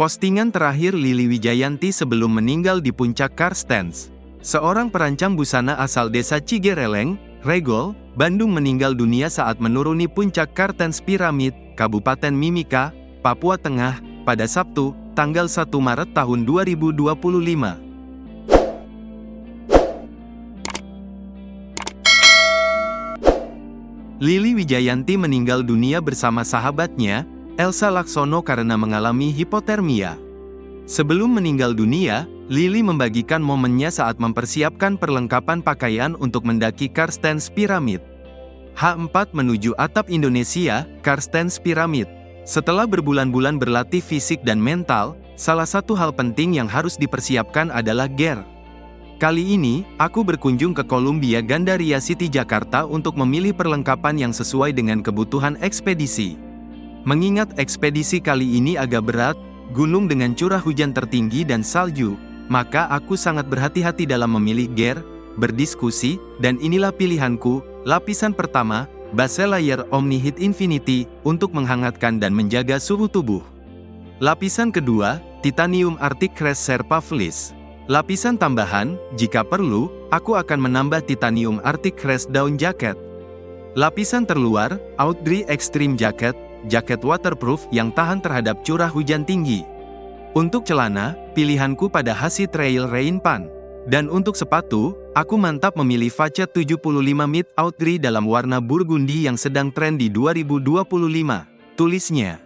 Postingan terakhir Lily Wijayanti sebelum meninggal di puncak Karstens. Seorang perancang busana asal desa Cigereleng, Regol, Bandung meninggal dunia saat menuruni puncak Kartens Piramid, Kabupaten Mimika, Papua Tengah, pada Sabtu, tanggal 1 Maret tahun 2025. Lily Wijayanti meninggal dunia bersama sahabatnya, Elsa Laksono karena mengalami hipotermia. Sebelum meninggal dunia, Lily membagikan momennya saat mempersiapkan perlengkapan pakaian untuk mendaki Karstens Piramid. H4 menuju atap Indonesia, Karstens Piramid. Setelah berbulan-bulan berlatih fisik dan mental, salah satu hal penting yang harus dipersiapkan adalah gear. Kali ini, aku berkunjung ke Columbia Gandaria City Jakarta untuk memilih perlengkapan yang sesuai dengan kebutuhan ekspedisi. Mengingat ekspedisi kali ini agak berat, gunung dengan curah hujan tertinggi dan salju, maka aku sangat berhati-hati dalam memilih gear, berdiskusi, dan inilah pilihanku. Lapisan pertama, Base Layer Omni Heat Infinity, untuk menghangatkan dan menjaga suhu tubuh. Lapisan kedua, Titanium Arctic Crest Sherpa Fleece. Lapisan tambahan, jika perlu, aku akan menambah Titanium Arctic Crest Down Jacket. Lapisan terluar, Outdry Extreme Jacket, jaket waterproof yang tahan terhadap curah hujan tinggi. Untuk celana, pilihanku pada Hasi Trail Rain Pant. Dan untuk sepatu, aku mantap memilih Facet 75 Mid Outdry dalam warna burgundi yang sedang tren di 2025, tulisnya.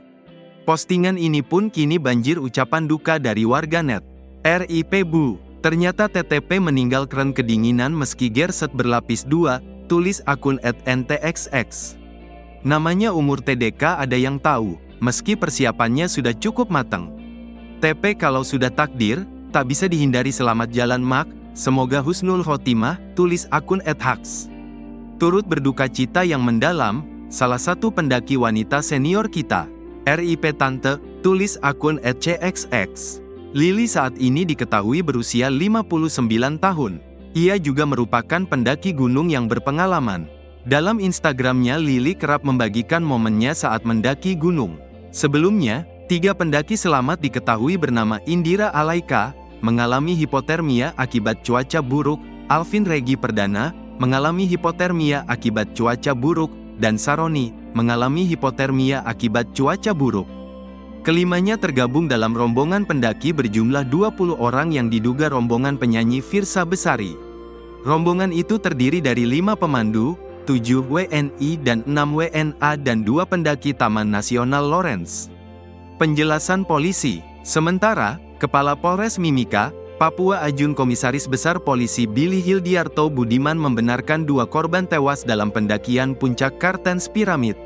Postingan ini pun kini banjir ucapan duka dari warganet. RIP Bu, ternyata TTP meninggal keren kedinginan meski gear set berlapis 2, tulis akun @ntxx. Namanya umur TDK ada yang tahu, meski persiapannya sudah cukup matang. TP kalau sudah takdir, tak bisa dihindari. Selamat jalan Mak, semoga husnul khotimah, tulis akun @hax. Turut berduka cita yang mendalam, salah satu pendaki wanita senior kita. RIP Tante, tulis akun @cxx. Lily saat ini diketahui berusia 59 tahun. Ia juga merupakan pendaki gunung yang berpengalaman. Dalam Instagramnya Lily kerap membagikan momennya saat mendaki gunung. Sebelumnya, 3 pendaki selamat diketahui bernama Indira Alaika, mengalami hipotermia akibat cuaca buruk, Alvin Regi Perdana, mengalami hipotermia akibat cuaca buruk, dan Saroni, mengalami hipotermia akibat cuaca buruk. Kelimanya tergabung dalam rombongan pendaki berjumlah 20 orang yang diduga rombongan penyanyi Firsa Besari. Rombongan itu terdiri dari 5 pemandu, 7 WNI dan 6 WNA dan 2 pendaki Taman Nasional Lawrence. Penjelasan polisi. Sementara, Kepala Polres Mimika, Papua Ajun Komisaris Besar Polisi Billy Hildiarto Budiman membenarkan 2 korban tewas dalam pendakian puncak Kartens Piramid.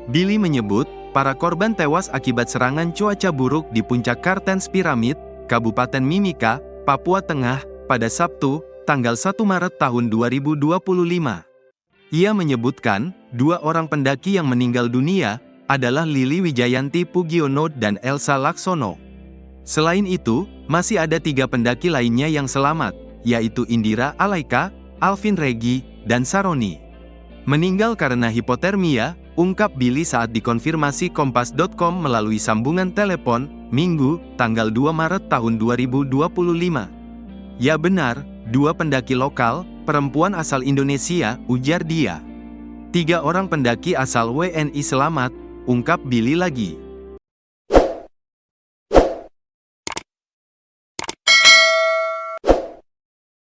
Billy menyebut, para korban tewas akibat serangan cuaca buruk di puncak Kartens Piramid, Kabupaten Mimika, Papua Tengah, pada Sabtu, tanggal 1 Maret tahun 2025. Ia menyebutkan, 2 orang pendaki yang meninggal dunia, adalah Lily Wijayanti Pugiono dan Elsa Laksono. Selain itu, masih ada 3 pendaki lainnya yang selamat, yaitu Indira Alaika, Alvin Regi, dan Saroni. Meninggal karena hipotermia, ungkap Billy saat dikonfirmasi Kompas.com melalui sambungan telepon, Minggu, tanggal 2 Maret tahun 2025. Ya benar, 2 pendaki lokal, perempuan asal Indonesia, ujar dia. 3 orang pendaki asal WNI selamat, ungkap Billy lagi.